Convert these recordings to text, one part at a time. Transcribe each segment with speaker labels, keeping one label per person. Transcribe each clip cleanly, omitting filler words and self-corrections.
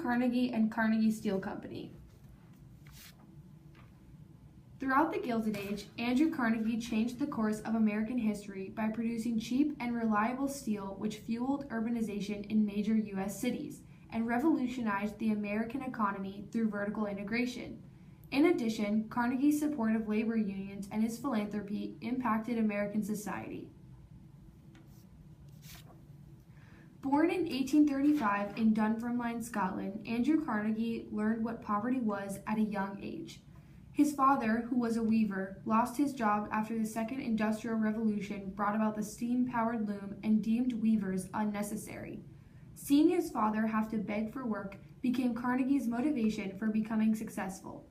Speaker 1: Carnegie and Carnegie Steel Company. Throughout the Gilded Age, Andrew Carnegie changed the course of American history by producing cheap and reliable steel which fueled urbanization in major U.S. cities and revolutionized the American economy through vertical integration. In addition, Carnegie's support of labor unions and his philanthropy impacted American society. Born in 1835 in Dunfermline, Scotland, Andrew Carnegie learned what poverty was at a young age. His father, who was a weaver, lost his job after the Second Industrial Revolution brought about the steam-powered loom and deemed weavers unnecessary. Seeing his father have to beg for work became Carnegie's motivation for becoming successful.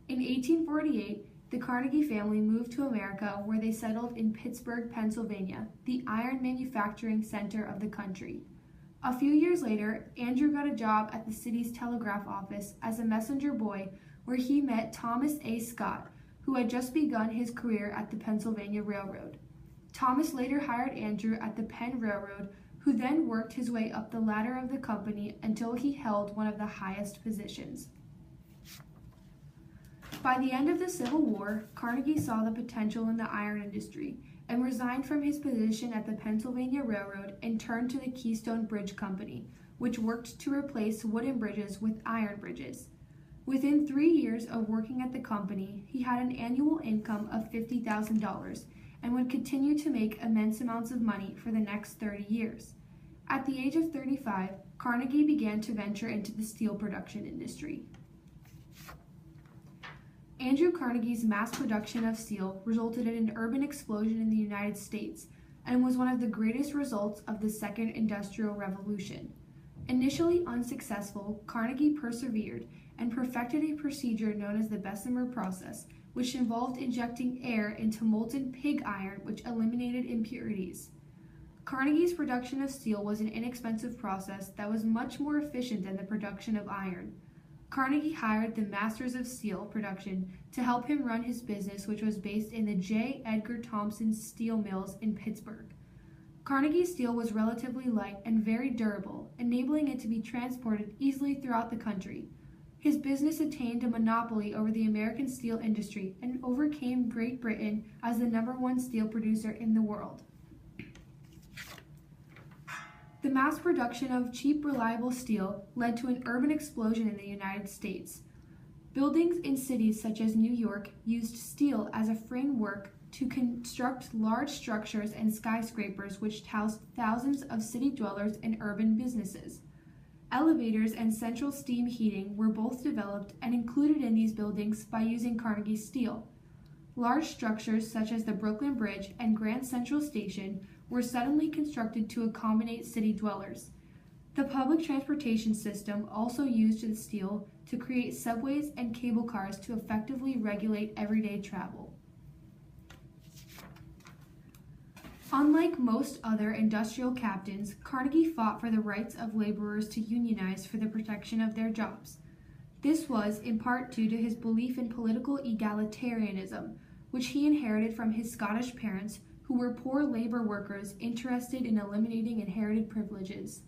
Speaker 1: In 1848, the Carnegie family moved to America, where they settled in Pittsburgh, Pennsylvania, the iron manufacturing center of the country. A few years later, Andrew got a job at the city's telegraph office as a messenger boy, where he met Thomas A. Scott, who had just begun his career at the Pennsylvania Railroad. Thomas later hired Andrew at the Penn Railroad, who then worked his way up the ladder of the company until he held one of the highest positions. By the end of the Civil War, Carnegie saw the potential in the iron industry and resigned from his position at the Pennsylvania Railroad and turned to the Keystone Bridge Company, which worked to replace wooden bridges with iron bridges. Within 3 years of working at the company, he had an annual income of $50,000 and would continue to make immense amounts of money for the next 30 years. At the age of 35, Carnegie began to venture into the steel production industry. Andrew Carnegie's mass production of steel resulted in an urban explosion in the United States and was one of the greatest results of the Second Industrial Revolution. Initially unsuccessful, Carnegie persevered and perfected a procedure known as the Bessemer process, which involved injecting air into molten pig iron, which eliminated impurities. Carnegie's production of steel was an inexpensive process that was much more efficient than the production of iron. Carnegie hired the masters of steel production to help him run his business, which was based in the J. Edgar Thomson steel mills in Pittsburgh. Carnegie steel was relatively light and very durable, enabling it to be transported easily throughout the country. His business attained a monopoly over the American steel industry and overcame Great Britain as the #1 steel producer in the world. The mass production of cheap, reliable steel led to an urban explosion in the United States. Buildings in cities such as New York used steel as a framework to construct large structures and skyscrapers which housed thousands of city dwellers and urban businesses. Elevators and central steam heating were both developed and included in these buildings by using Carnegie steel. Large structures such as the Brooklyn Bridge and Grand Central Station were suddenly constructed to accommodate city dwellers. The public transportation system also used the steel to create subways and cable cars to effectively regulate everyday travel. Unlike most other industrial captains, Carnegie fought for the rights of laborers to unionize for the protection of their jobs. This was in part due to his belief in political egalitarianism, which he inherited from his Scottish parents, who were poor labor workers interested in eliminating inherited privileges.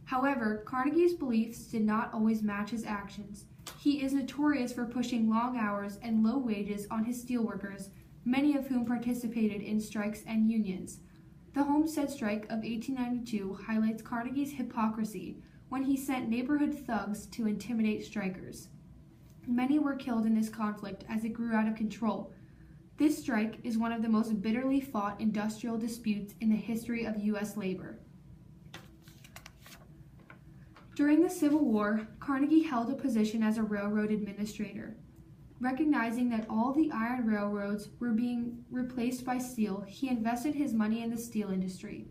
Speaker 1: However, Carnegie's beliefs did not always match his actions. He is notorious for pushing long hours and low wages on his steelworkers, many of whom participated in strikes and unions. The Homestead Strike of 1892 highlights Carnegie's hypocrisy when he sent neighborhood thugs to intimidate strikers. Many were killed in this conflict as it grew out of control. This strike is one of the most bitterly fought industrial disputes in the history of U.S. labor. During the Civil War, Carnegie held a position as a railroad administrator. Recognizing that all the iron railroads were being replaced by steel, he invested his money in the steel industry.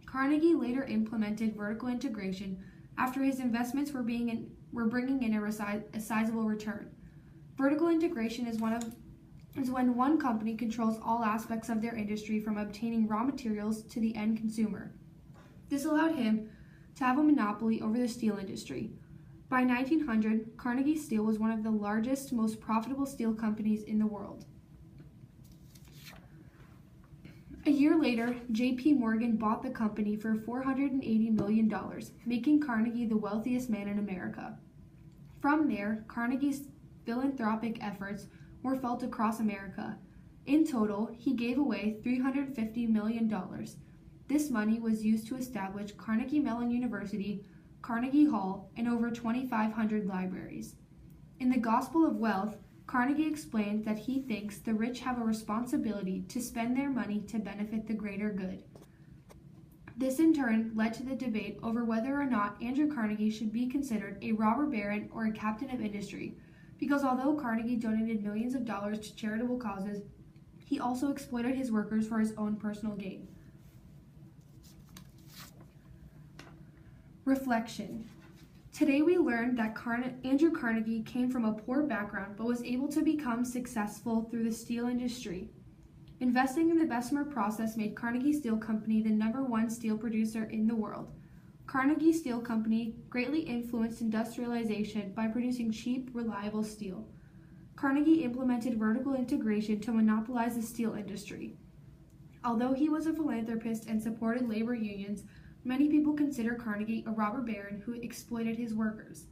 Speaker 1: Carnegie later implemented vertical integration after his investments were bringing in a sizable return. Vertical integration is when one company controls all aspects of their industry from obtaining raw materials to the end consumer. This allowed him to have a monopoly over the steel industry. By 1900, Carnegie Steel was one of the largest, most profitable steel companies in the world. A year later, J.P. Morgan bought the company for $480 million, making Carnegie the wealthiest man in America. From there, Carnegie's philanthropic efforts were felt across America. In total, he gave away $350 million. This money was used to establish Carnegie Mellon University, Carnegie Hall, and over 2,500 libraries. In The Gospel of Wealth, Carnegie explained that he thinks the rich have a responsibility to spend their money to benefit the greater good. This in turn led to the debate over whether or not Andrew Carnegie should be considered a robber baron or a captain of industry, because although Carnegie donated millions of dollars to charitable causes, he also exploited his workers for his own personal gain. Reflection. Today we learned that Andrew Carnegie came from a poor background but was able to become successful through the steel industry. Investing in the Bessemer process made Carnegie Steel Company the #1 steel producer in the world. Carnegie Steel Company greatly influenced industrialization by producing cheap, reliable steel. Carnegie implemented vertical integration to monopolize the steel industry. Although he was a philanthropist and supported labor unions, many people consider Carnegie a robber baron who exploited his workers.